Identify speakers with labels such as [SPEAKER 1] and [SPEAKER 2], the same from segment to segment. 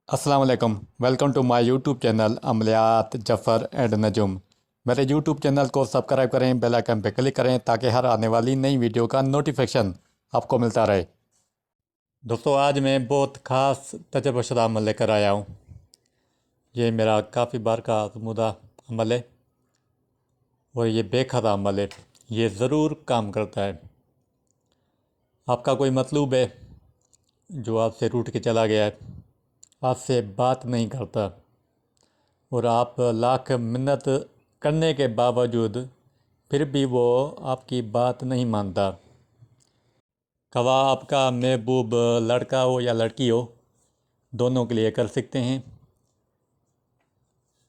[SPEAKER 1] अस्सलाम वालेकुम। Welcome to my YouTube channel अमलियात जफ़र एंड नजुम। मेरे यूट्यूब चैनल को सब्सक्राइब करें, बेल आइकन पर क्लिक करें ताकि हर आने वाली नई वीडियो का नोटिफिकेशन आपको मिलता रहे। दोस्तों, आज मैं बहुत ख़ास तजर्बाशुदा अमल लेकर आया हूँ। ये मेरा काफ़ी बार का आज़मूदा अमल है और ये बेखदा अमल है। ये ज़रूर काम करता है। आपका कोई मतलूब है जो आपसे रूठ के चला गया है, आपसे बात नहीं करता और आप लाख मिन्नत करने के बावजूद फिर भी वो आपकी बात नहीं मानता। खवा आपका महबूब लड़का हो या लड़की हो, दोनों के लिए कर सकते हैं।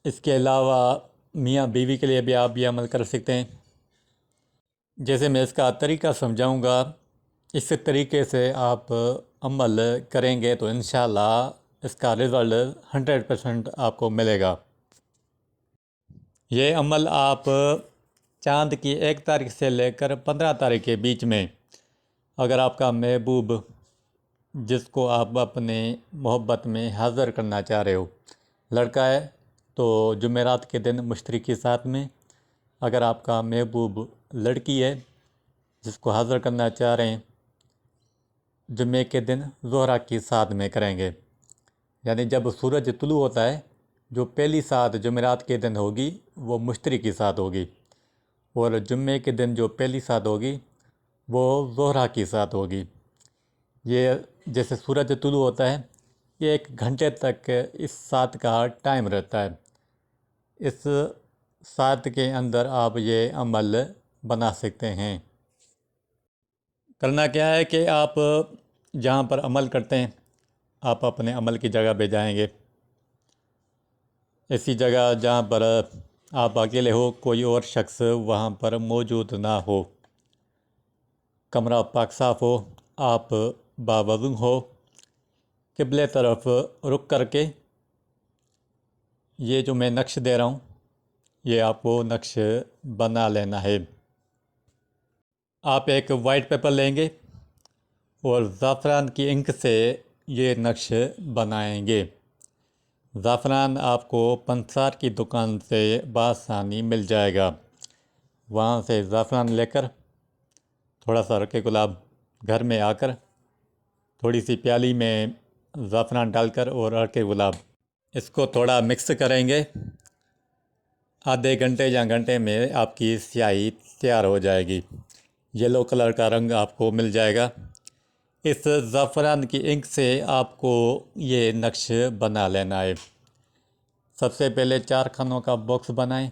[SPEAKER 1] इसके अलावा मियाँ बीवी के लिए भी आप ये अमल कर सकते हैं। जैसे मैं इसका तरीका समझाऊंगा, इस तरीके से आप अमल करेंगे तो इंशाल्लाह इसका रिज़ल्ट 100% आपको मिलेगा। ये अमल आप चाँद की 1 तारीख से लेकर 15 तारीख के बीच में, अगर आपका महबूब जिसको आप अपने मोहब्बत में हाज़िर करना चाह रहे हो लड़का है तो जुमेरात के दिन मुश्तरकी साथ में, अगर आपका महबूब लड़की है जिसको हाज़िर करना चाह रहे हैं जुमे के दिन ज़ोहरा की साथ में करेंगे। यानी जब सूरज तुलू होता है, जो पहली साथ जुमेरात के दिन होगी वो मुश्तरी की साथ होगी और जुम्मे के दिन जो पहली साथ होगी वो ज़ोहरा की साथ होगी। ये जैसे सूरज तुलू होता है, ये 1 घंटे तक इस साथ का टाइम रहता है। इस साथ के अंदर आप ये अमल बना सकते हैं। करना क्या है कि आप जहाँ पर अमल करते हैं, आप अपने अमल की जगह पे जाएंगे। ऐसी जगह जहाँ पर आप अकेले हो, कोई और शख्स वहाँ पर मौजूद ना हो। कमरा पाक साफ़ हो, आप बावज़ू हो, क़िबले तरफ रुख करके ये जो मैं नक्श दे रहा हूँ ये आपको नक्श बना लेना है। आप एक वाइट पेपर लेंगे और ज़ाफ़रान की इंक से ये नक्श बनाएंगे। ज़ाफ़रान आपको पंसार की दुकान से बआसानी मिल जाएगा। वहाँ से ज़ाफ़रान लेकर थोड़ा सा रखे गुलाब घर में आकर थोड़ी सी प्याली में ज़ाफ़रान डालकर और रखे गुलाब इसको थोड़ा मिक्स करेंगे। आधे घंटे या घंटे में आपकी स्याही तैयार हो जाएगी। येलो कलर का रंग आपको मिल जाएगा। इस ज़ाफ़रान की इंक से आपको ये नक्श बना लेना है। सबसे पहले 4 खानों का बॉक्स बनाएं।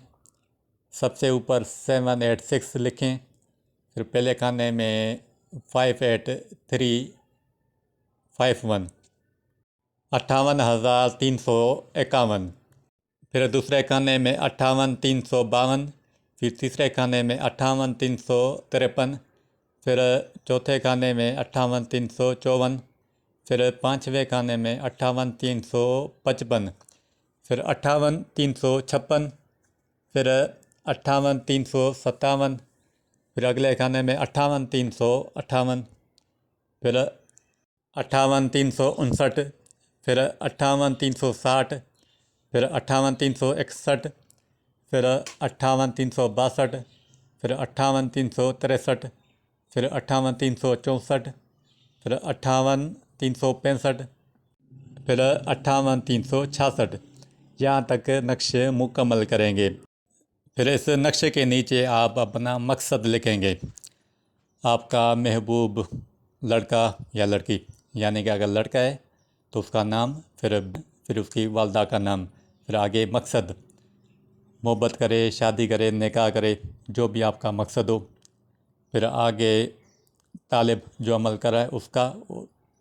[SPEAKER 1] सबसे ऊपर 786 लिखें। फिर पहले खाने में 58351 58,351। फिर दूसरे खाने में 58,352। फिर तीसरे खाने में 58,353। फिर चौथे खाने में 58,354। फिर पाँचवें खाने में 58,355। फिर 58,356। फिर 58,357। फिर अगले खाने में 58,358। फिर 58,359। फिर 58,360। फिर 58,361। फिर 58,362। फिर 58,363। फिर 58,364। फिर 58,365। फिर 58,366। यहाँ तक नक्श मुकम्मल करेंगे। फिर इस नक्शे के नीचे आप अपना मकसद लिखेंगे। आपका महबूब लड़का या लड़की, यानी कि अगर लड़का है तो उसका नाम, फिर उसकी वालदा का नाम, फिर आगे मकसद, मोहब्बत करे, शादी करे, निकाह करे, जो भी आपका मकसद हो। फिर आगे तालिब जो अमल कर रहा है उसका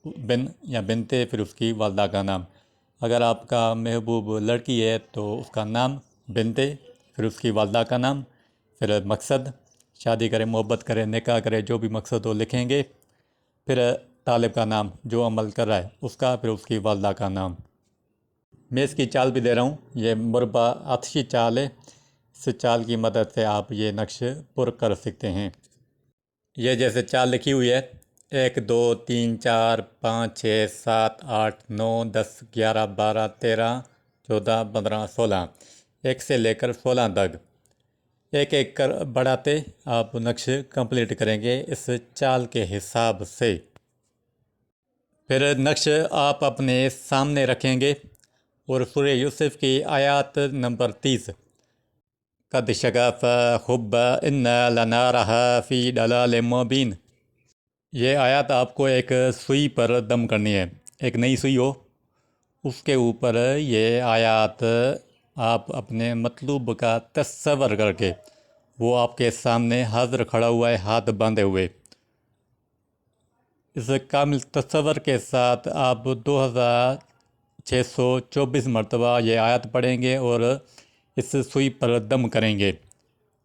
[SPEAKER 1] बिन या बिनते, फिर उसकी वालदा का नाम। अगर आपका महबूब लड़की है तो उसका नाम, बिनते, फिर उसकी वालदा का नाम, फिर मकसद, शादी करे, मोहब्बत करे, निकाह करे, जो भी मकसद हो लिखेंगे। फिर तालिब का नाम जो अमल कर रहा है उसका, फिर उसकी वालदा का नाम। मैं इसकी चाल भी दे रहा हूँ। ये मुरबा आतशी चाल है। इस चाल की मदद से आप ये नक्श पुर कर सकते हैं। ये जैसे चाल लिखी हुई है, 1 2 3 4 5 6 7 8 9 10 11 12 13 14 15 16, 1 से लेकर 16 तक एक एक कर बढ़ाते आप नक्श कंप्लीट करेंगे इस चाल के हिसाब से। फिर नक्श आप अपने सामने रखेंगे और सूरह यूसुफ की आयत नंबर 30, कद शगफ़ हुब्ब इन्ना लनारहा फ़ी दलाल मुबीन, ये आयत आपको एक सुई पर दम करनी है, एक नई सुई हो उसके ऊपर ये आयत आप अपने मतलूब का तस्वर करके, वो आपके सामने हाज़िर खड़ा हुआ है हाथ बांधे हुए, इस कामिल तस्वर के साथ आप 2624 मरतबा ये आयत पढ़ेंगे और इस सुई पर दम करेंगे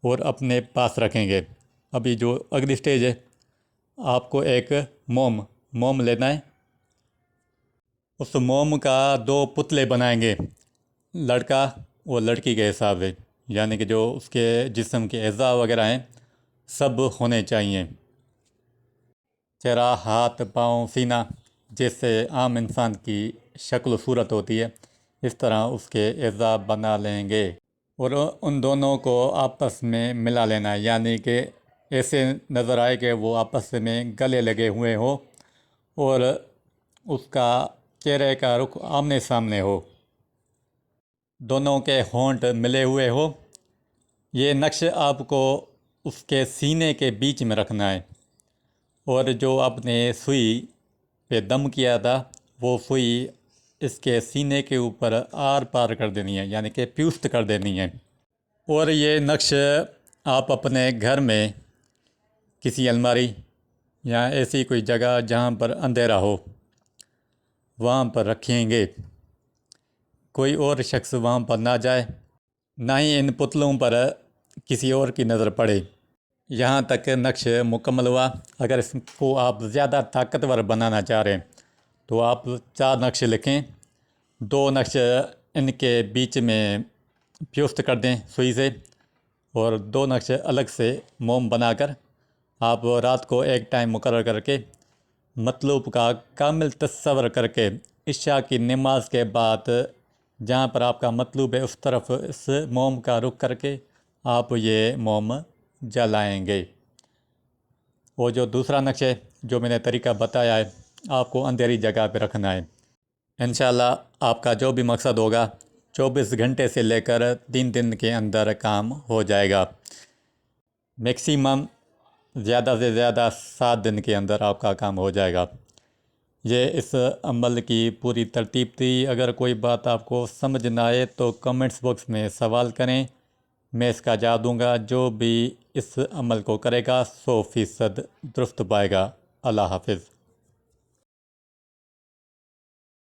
[SPEAKER 1] और अपने पास रखेंगे। अभी जो अगली स्टेज है, आपको एक मोम लेना है, उस मोम का 2 पुतले बनाएंगे, लड़का और लड़की के हिसाब से, यानी कि जो उसके जिस्म के अज़ा वगैरह हैं सब होने चाहिए, चेहरा, हाथ, पाँव, सीना, जैसे आम इंसान की शक्ल सूरत होती है इस तरह उसके अज़ा बना लेंगे और उन दोनों को आपस में मिला लेना है, यानी कि ऐसे नज़र आए कि वो आपस में गले लगे हुए हो और उसका चेहरे का रुख आमने सामने हो, दोनों के होंठ मिले हुए हो। ये नक्श आपको उसके सीने के बीच में रखना है और जो आपने सुई पे दम किया था वो सुई इसके सीने के ऊपर आर पार कर देनी है, यानी कि प्युस्त कर देनी है। और ये नक्श आप अपने घर में किसी अलमारी या ऐसी कोई जगह जहाँ पर अंधेरा हो वहाँ पर रखेंगे, कोई और शख्स वहाँ पर ना जाए, ना ही इन पुतलों पर किसी और की नज़र पड़े। यहाँ तक नक्श मुकम्मल हुआ। अगर इसको आप ज़्यादा ताकतवर बनाना चाह रहे हैं तो आप 4 नक्श लिखें, 2 नक्श इनके बीच में प्युस्त कर दें सुई से और 2 नक्श अलग से मोम बनाकर आप रात को एक टाइम मुकर्रर करके मतलूब का कामिल तस्वर करके इशा की नमाज के बाद जहाँ पर आपका मतलूब है उस तरफ इस मोम का रुख करके आप ये मोम जलाएंगे। वो जो दूसरा नक्श है जो मैंने तरीका बताया है आपको अंधेरी जगह पे रखना है। इंशाल्लाह आपका जो भी मकसद होगा 24 घंटे से लेकर 3 दिन के अंदर काम हो जाएगा, मैक्सिमम ज़्यादा से ज़्यादा 7 दिन के अंदर आपका काम हो जाएगा। ये इस अमल की पूरी तरतीब थी। अगर कोई बात आपको समझ ना आए तो कमेंट्स बॉक्स में सवाल करें, मैं इसका जवाब दूँगा। जो भी इस अमल को करेगा 100% दुरुस्त पाएगा। अल्लाह हाफिज़।